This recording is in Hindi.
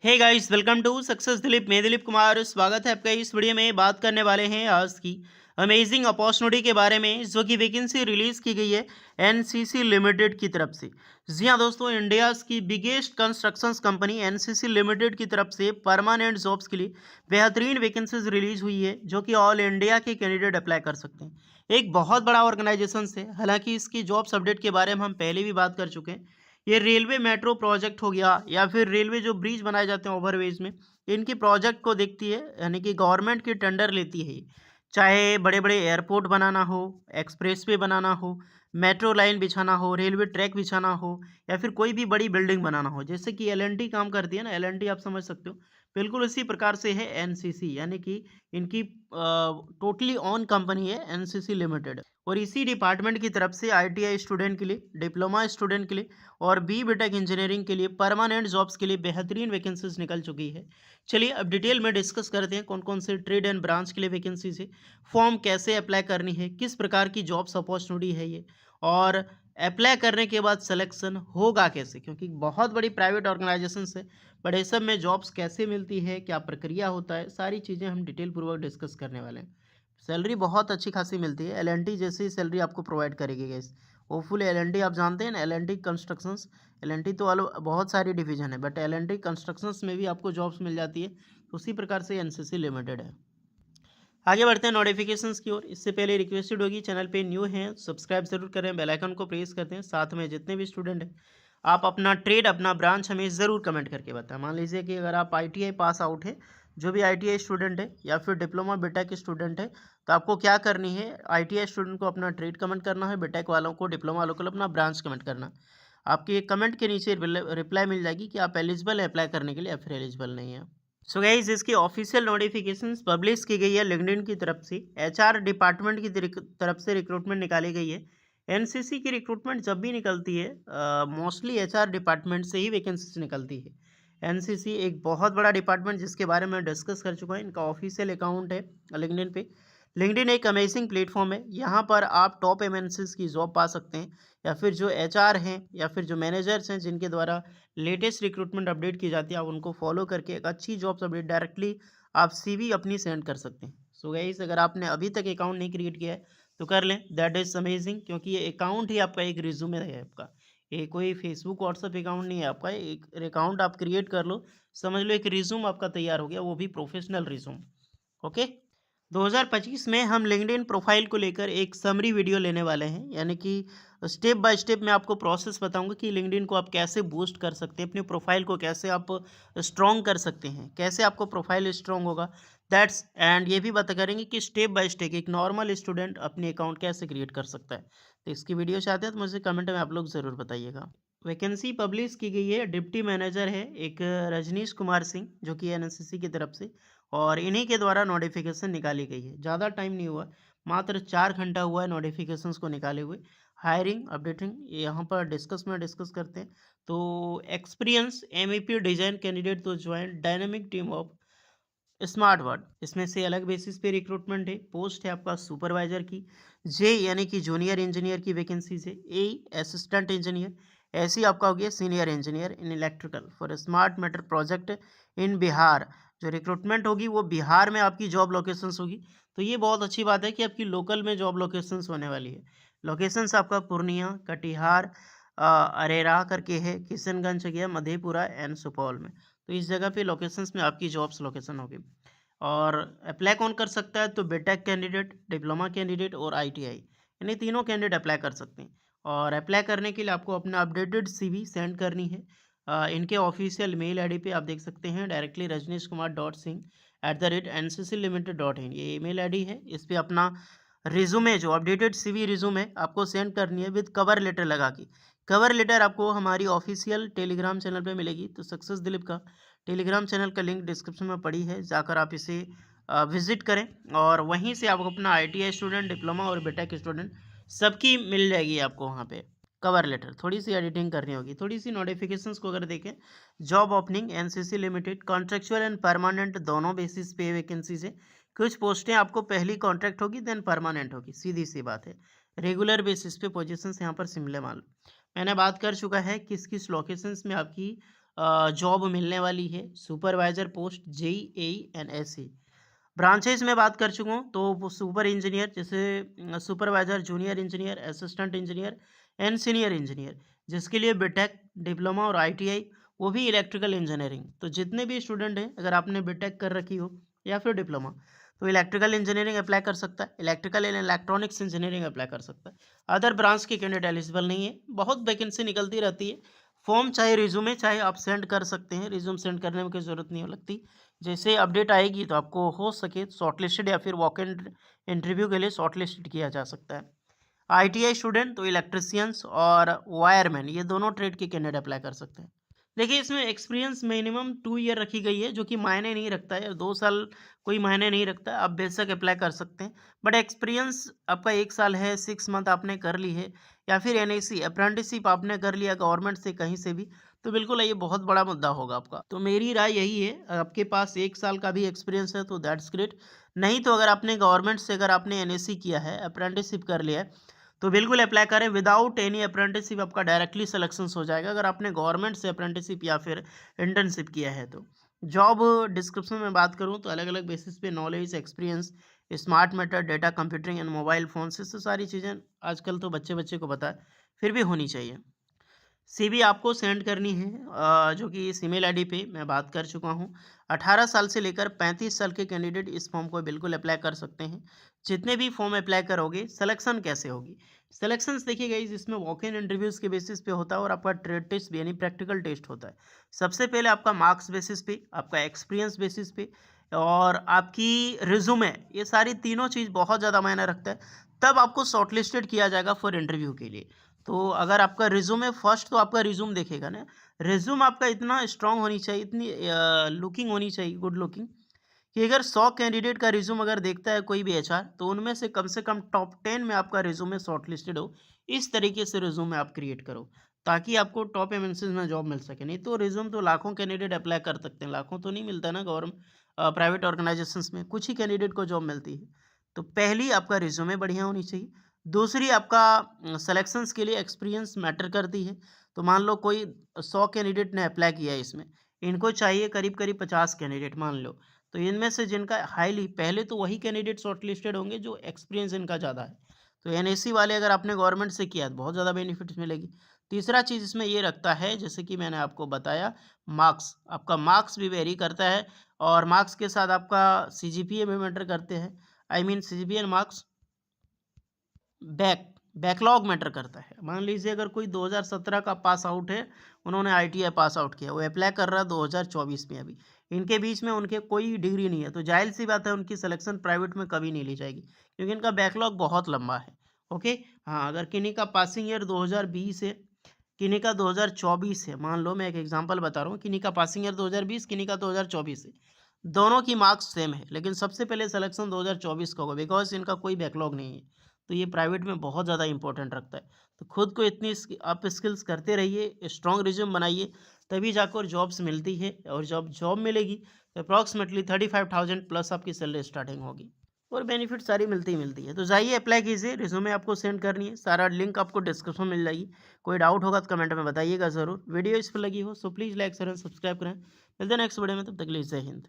Hey guys, welcome to success Dilip. मैं दिलीप कुमार, स्वागत है आपका। इस वीडियो में बात करने वाले हैं आज की अमेजिंग अपॉर्चुनिटी के बारे में, जो कि वैकेंसी रिलीज की गई है एनसीसी लिमिटेड की तरफ से। जी हाँ दोस्तों, इंडिया की biggest constructions company NCC limited की तरफ से परमानेंट जॉब्स के लिए बेहतरीन वैकेंसीज रिलीज हुई है, जो कि ऑल इंडिया के कैंडिडेट अप्लाई कर सकते हैं। एक बहुत बड़ा ऑर्गेनाइजेशन है। हालांकि इसकी जॉब्स अपडेट के बारे में हम पहले भी बात कर चुके हैं। ये रेलवे मेट्रो प्रोजेक्ट हो गया या फिर रेलवे जो ब्रिज बनाए जाते हैं ओवरब्रिज में, इनकी प्रोजेक्ट को देखती है, यानी कि गवर्नमेंट की टेंडर लेती है ये। चाहे बड़े बड़े एयरपोर्ट बनाना हो, एक्सप्रेसवे बनाना हो, मेट्रो लाइन बिछाना हो, रेलवे ट्रैक बिछाना हो, या फिर कोई भी बड़ी बिल्डिंग बनाना हो, जैसे कि एलएनटी काम करती है ना। एलएनटी आप समझ सकते हो, बिल्कुल उसी प्रकार से है एनसीसी, यानी कि इनकी टोटली ओन कंपनी है एनसीसी लिमिटेड। और इसी डिपार्टमेंट की तरफ से आईटीआई स्टूडेंट के लिए, डिप्लोमा स्टूडेंट के लिए और बीटेक इंजीनियरिंग के लिए परमानेंट जॉब्स के लिए बेहतरीन वैकेंसीज निकल चुकी है। चलिए अब डिटेल में डिस्कस करते हैं कौन कौन से ट्रेड एंड ब्रांच के लिए वैकेंसीज है, फॉर्म कैसे अप्लाई करनी है, किस प्रकार की जॉब्स अपॉर्चुनिटी है ये, और अप्लाई करने के बाद सिलेक्शन होगा कैसे, क्योंकि बहुत बड़ी प्राइवेट ऑर्गेनाइजेशन है। बट ये सब में जॉब्स कैसे मिलती है, क्या प्रक्रिया होता है, सारी चीज़ें हम डिटेल पूर्वक डिस्कस करने वाले हैं। सैलरी बहुत अच्छी खासी मिलती है। एलएनटी जैसी सैलरी आपको प्रोवाइड करेगी गाइस। होपफुल एलएनटी आप जानते हैं ना, एलएनटी कंस्ट्रक्शंस। एलएनटी तो बहुत सारी डिवीजन है, बट एलएनटी कंस्ट्रक्शंस में भी आपको जॉब्स मिल जाती है। उसी प्रकार से एनसीसी लिमिटेड है। आगे बढ़ते हैं नोटिफिकेशंस की ओर। इससे पहले रिक्वेस्टेड होगी, चैनल पे न्यू हैं सब्सक्राइब जरूर करें, बेल आइकन को प्रेस करते हैं। साथ में जितने भी स्टूडेंट हैं, आप अपना ट्रेड, अपना ब्रांच हमें ज़रूर कमेंट करके बताएं। मान लीजिए कि अगर आप आईटीआई पास आउट है, जो भी आईटीआई स्टूडेंट है या फिर डिप्लोमा बीटेक स्टूडेंट है, तो आपको क्या करनी है, आईटीआई स्टूडेंट को अपना ट्रेड कमेंट करना है, बीटेक वालों को, डिप्लोमा वालों को अपना ब्रांच कमेंट करना है। आपके कमेंट के नीचे रिप्लाई मिल जाएगी कि आप एलिजिबल है अप्लाई करने के लिए या फिर एलिजिबल नहीं है। सो गाइज, इसकी ऑफिशियल नोटिफिकेशंस पब्लिश की गई है लिंक्डइन की तरफ से। एचआर डिपार्टमेंट की तरफ से रिक्रूटमेंट निकाली गई है। एनसीसी की रिक्रूटमेंट जब भी निकलती है, मोस्टली एचआर डिपार्टमेंट से ही वैकेंसीज निकलती है। एनसीसी एक बहुत बड़ा डिपार्टमेंट, जिसके बारे में डिस्कस कर चुका है। इनका ऑफिशियल अकाउंट है लिंक्डइन पे। लिंक्डइन एक अमेजिंग प्लेटफॉर्म है। यहाँ पर आप टॉप एमएनसीज की जॉब पा सकते हैं, या फिर जो एचआर हैं या फिर जो मैनेजर्स हैं, जिनके द्वारा लेटेस्ट रिक्रूटमेंट अपडेट की जाती है, आप उनको फॉलो करके एक अच्छी जॉब्स अपडेट डायरेक्टली आप सीवी अपनी सेंड कर सकते हैं। सो गाइस, अगर आपने अभी तक अकाउंट नहीं क्रिएट किया है तो कर लें, दैट इज़ अमेजिंग, क्योंकि ये अकाउंट ही आपका एक रिज्यूमे है आपका। ये कोई फेसबुक व्हाट्सअप अकाउंट नहीं है आपका। एक अकाउंट आप क्रिएट कर लो, समझ लो एक रिज्यूम आपका तैयार हो गया, वो भी प्रोफेशनल रिज्यूम। ओके। 2025 में हम लिंक्डइन प्रोफाइल को लेकर एक समरी वीडियो लेने वाले हैं, यानी कि स्टेप बाय स्टेप मैं आपको प्रोसेस बताऊंगा कि लिंक्डइन को आप कैसे बूस्ट कर सकते हैं, अपनी प्रोफाइल को कैसे आप स्ट्रॉन्ग कर सकते हैं, कैसे आपको प्रोफाइल स्ट्रॉन्ग होगा, दैट्स एंड ये भी बता करेंगे कि स्टेप बाय स्टेप एक नॉर्मल स्टूडेंट अपनी अकाउंट कैसे क्रिएट कर सकता है। तो इसकी वीडियो चाहते हैं तो मुझे कमेंट में आप लोग ज़रूर बताइएगा। वैकेंसी पब्लिश की गई है, डिप्टी मैनेजर है एक रजनीश कुमार सिंह, जो कि एनएसएससी की तरफ से, और इन्हीं के द्वारा नोटिफिकेशन निकाली गई है। ज़्यादा टाइम नहीं हुआ, मात्र 4 घंटा हुआ है नोटिफिकेशंस को निकाले हुए। हायरिंग अपडेटिंग यहाँ पर डिस्कस करते हैं। तो एक्सपीरियंस एमईपी डिजाइन कैंडिडेट तो join dynamic team of smart word, इसमें से अलग बेसिस पे रिक्रूटमेंट है। पोस्ट है आपका सुपरवाइजर की। जे यानी कि जूनियर इंजीनियर की वैकेंसीज है। ए असिस्टेंट इंजीनियर। ऐसी आपका हो गया senior engineer in electrical for smart meter project in Bihar. जो रिक्रूटमेंट होगी वो बिहार में आपकी जॉब लोकेशंस होगी। तो ये बहुत अच्छी बात है कि आपकी लोकल में जॉब लोकेशंस होने वाली है। लोकेशंस आपका पूर्णिया, कटिहार, अरेरा करके है, किशनगंज गया, मधेपुरा एंड सुपौल में। तो इस जगह पे लोकेशंस में आपकी जॉब्स लोकेशन होगी। और अप्लाई कौन कर सकता है, तो बीटेक कैंडिडेट, डिप्लोमा कैंडिडेट और आईटीआई, यानी तीनों कैंडिडेट अप्लाई कर सकते हैं। और अप्लाई करने के लिए आपको अपना अपडेटेड सीवी सेंड करनी है। इनके ऑफिशियल मेल आईडी पे आप देख सकते हैं, डायरेक्टली rajnishkumar.singh@NCClimited.in, ये ईमेल आईडी है। इस पे अपना रिज्यूमे, जो अपडेटेड सीवी रिज्यूमे आपको सेंड करनी है विद कवर लेटर लगा के। कवर लेटर आपको हमारी ऑफिशियल टेलीग्राम चैनल पे मिलेगी। तो सक्सेस दिलीप का टेलीग्राम चैनल का लिंक डिस्क्रिप्शन में पड़ी है, जाकर आप इसे विजिट करें, और वहीं से आपको अपना आईटीआई स्टूडेंट, डिप्लोमा और बीटेक स्टूडेंट सबकी मिल जाएगी आपको वहाँ पे कवर लेटर। थोड़ी सी एडिटिंग करनी होगी। थोड़ी सी नोटिफिकेशंस को अगर देखें, job opening NCC limited, contractual and permanent दोनों बेसिस पे वैकेंसीज है। कुछ पोस्टें आपको पहली कॉन्ट्रैक्ट होगी देन परमानेंट होगी, सीधी सी बात है। रेगुलर बेसिस पे पोजीशंस यहाँ पर शिमला माल। मैंने बात कर चुका है किस किस लोकेशंस में आपकी जॉब मिलने वाली है, supervisor post JE AE and SE. Branches में बात कर चुका हूँ, तो वो सुपर इंजीनियर जैसे supervisor, junior engineer, assistant engineer and senior engineer, जिसके लिए बीटेक, डिप्लोमा और आईटीआई, वो भी इलेक्ट्रिकल इंजीनियरिंग। तो जितने भी स्टूडेंट हैं, अगर आपने बीटेक कर रखी हो या फिर डिप्लोमा, तो इलेक्ट्रिकल इंजीनियरिंग अप्लाई कर सकता है, electrical and electronics engineering apply कर सकता है। अदर ब्रांच के कैंडिडेट एलिजिबल नहीं है। बहुत वैकेंसी निकलती रहती है। फॉर्म चाहे रिज्यूमे चाहे आप सेंड कर सकते हैं, रिज्यूम सेंड करने में कोई ज़रूरत नहीं लगती। जैसे अपडेट आएगी तो आपको हो सके शॉर्टलिस्टेड या फिर वॉक इन इंटरव्यू के लिए शॉर्टलिस्टेड किया जा सकता है। आईटीआई स्टूडेंट तो इलेक्ट्रिशियंस और वायरमैन, ये दोनों ट्रेड के कैंडिडेट अप्लाई कर सकते हैं। देखिए, इसमें एक्सपीरियंस मिनिमम 2 ईयर रखी गई है, जो कि मायने नहीं रखता है। 2 साल कोई मायने नहीं रखता है, आप बेशक अप्लाई कर सकते हैं। बट एक्सपीरियंस आपका 1 साल है, 6 मंथ आपने कर ली है, या फिर एनएसी अप्रेंटिसशिप आपने कर लिया गवर्नमेंट से कहीं से भी, तो बिल्कुल ये बहुत बड़ा मुद्दा होगा आपका। तो मेरी राय यही है, आपके पास 1 साल का भी एक्सपीरियंस है तो दैट्स ग्रेट। नहीं तो अगर आपने गवर्नमेंट से अगर आपने एनएसी किया है, अप्रेंटिसशिप कर लिया है, तो बिल्कुल अप्लाई करें। विदाउट एनी अप्रेंटिसशिप आपका डायरेक्टली सिलेक्शन हो जाएगा, अगर आपने गवर्नमेंट से अप्रेंटिसशिप या फिर इंटर्नशिप किया है तो। जॉब डिस्क्रिप्शन में बात करूं तो अलग अलग बेसिस पे knowledge, experience, smart meter, data computing and mobile phone से सारी चीज़ें आजकल तो बच्चे बच्चे को पता है, फिर भी होनी चाहिए। सीवी आपको सेंड करनी है, जो कि इस ईमेल आईडी पे मैं बात कर चुका हूँ। 18 साल से लेकर 35 साल के कैंडिडेट इस फॉर्म को बिल्कुल अप्लाई कर सकते हैं। जितने भी फॉर्म अप्लाई करोगे, सिलेक्शन कैसे होगी? सिलेक्शंस देखिए गाइस, इसमें वॉक इन इंटरव्यूज़ के बेसिस पे होता है और आपका ट्रेड टेस्ट भी यानी प्रैक्टिकल टेस्ट होता है। सबसे पहले आपका मार्क्स बेसिस पे, आपका एक्सपीरियंस बेसिस पे और आपकी रिज्यूमे, ये सारी तीनों चीज़ बहुत ज़्यादा मायने रखता है। तब आपको शॉर्टलिस्टेड किया जाएगा फॉर इंटरव्यू के लिए। तो अगर आपका रिज्यूमे फर्स्ट, तो आपका रिज्यूम देखेगा ना, रिज्यूम आपका इतना स्ट्रांग होनी चाहिए, इतनी लुकिंग होनी चाहिए, गुड लुकिंग, कि अगर 100 कैंडिडेट का रिज्यूम अगर देखता है कोई भी एचआर, तो उनमें से कम टॉप 10 में आपका रिज्यूमे शॉर्टलिस्टेड हो। इस तरीके से रिज्यूमे आप क्रिएट करो ताकि आपको टॉप एमएनसीज में जॉब मिल सके। नहीं तो रिज्यूम तो लाखों कैंडिडेट अप्लाई कर सकते हैं, लाखों तो नहीं मिलता ना गवर्नमेंट प्राइवेट ऑर्गेनाइजेशंस में, कुछ ही कैंडिडेट को जॉब मिलती है। तो पहली आपका रिज्यूमे बढ़िया होनी चाहिए। दूसरी, आपका सिलेक्शंस के लिए एक्सपीरियंस मैटर करती है। तो मान लो कोई 100 कैंडिडेट ने अप्लाई किया है इसमें, इनको चाहिए करीब करीब 50 कैंडिडेट मान लो, तो इनमें से जिनका हाईली, पहले तो वही कैंडिडेट शॉर्टलिस्टेड होंगे जो एक्सपीरियंस इनका ज़्यादा है। तो एनएससी वाले अगर आपने गवर्नमेंट से किया तो बहुत ज़्यादा बेनिफिट्स मिलेगी। तीसरा चीज़ इसमें ये रखता है, जैसे कि मैंने आपको बताया, मार्क्स, आपका मार्क्स भी वेरी करता है और मार्क्स के साथ आपका सीजीपीए भी मैटर करते हैं। I mean CGPA and marks, backlog matter करता है। मान लीजिए अगर कोई 2017 का पास आउट है, उन्होंने आईटीआई पास आउट किया, वो अप्लाई कर रहा है 2024 में, अभी इनके बीच में उनके कोई डिग्री नहीं है, तो जाहिर सी बात है उनकी सिलेक्शन प्राइवेट में कभी नहीं ली जाएगी, क्योंकि इनका बैकलॉग बहुत लंबा है। ओके, हाँ, अगर किन्हीं का पासिंग ईयर 2020 है, किन्हीं का 2024 है, मान लो मैं एक एग्जांपल बता रहा हूँ, किन्हीं का पासिंग ईयर 2020, किन्हीं का 2024 है, दोनों की मार्क्स सेम है, लेकिन सबसे पहले सिलेक्शन 2024 का होगा, बिकॉज इनका कोई बैकलॉग नहीं है। तो ये प्राइवेट में बहुत ज़्यादा इंपॉर्टेंट रखता है। तो खुद को इतनी अप स्किल्स करते रहिए, स्ट्रॉन्ग रिज्यूम बनाइए, तभी जाकर जॉब्स मिलती है। और जब जॉब मिलेगी तो अप्रॉक्सीमेटली 35,000 प्लस आपकी सैलरी स्टार्टिंग होगी और बेनिफिट सारी मिलती ही मिलती है। तो जाइए अप्लाई कीजिए, रिज्यूमे आपको सेंड करनी है, सारा लिंक आपको डिस्क्रिप्शन में मिल जाएगी। कोई डाउट होगा तो कमेंट में बताइएगा ज़रूर। वीडियो इस पर लगी हो so please like share and subscribe करें। मिलते हैं नेक्स्ट वीडियो में, तब तक के लिए जय हिंद।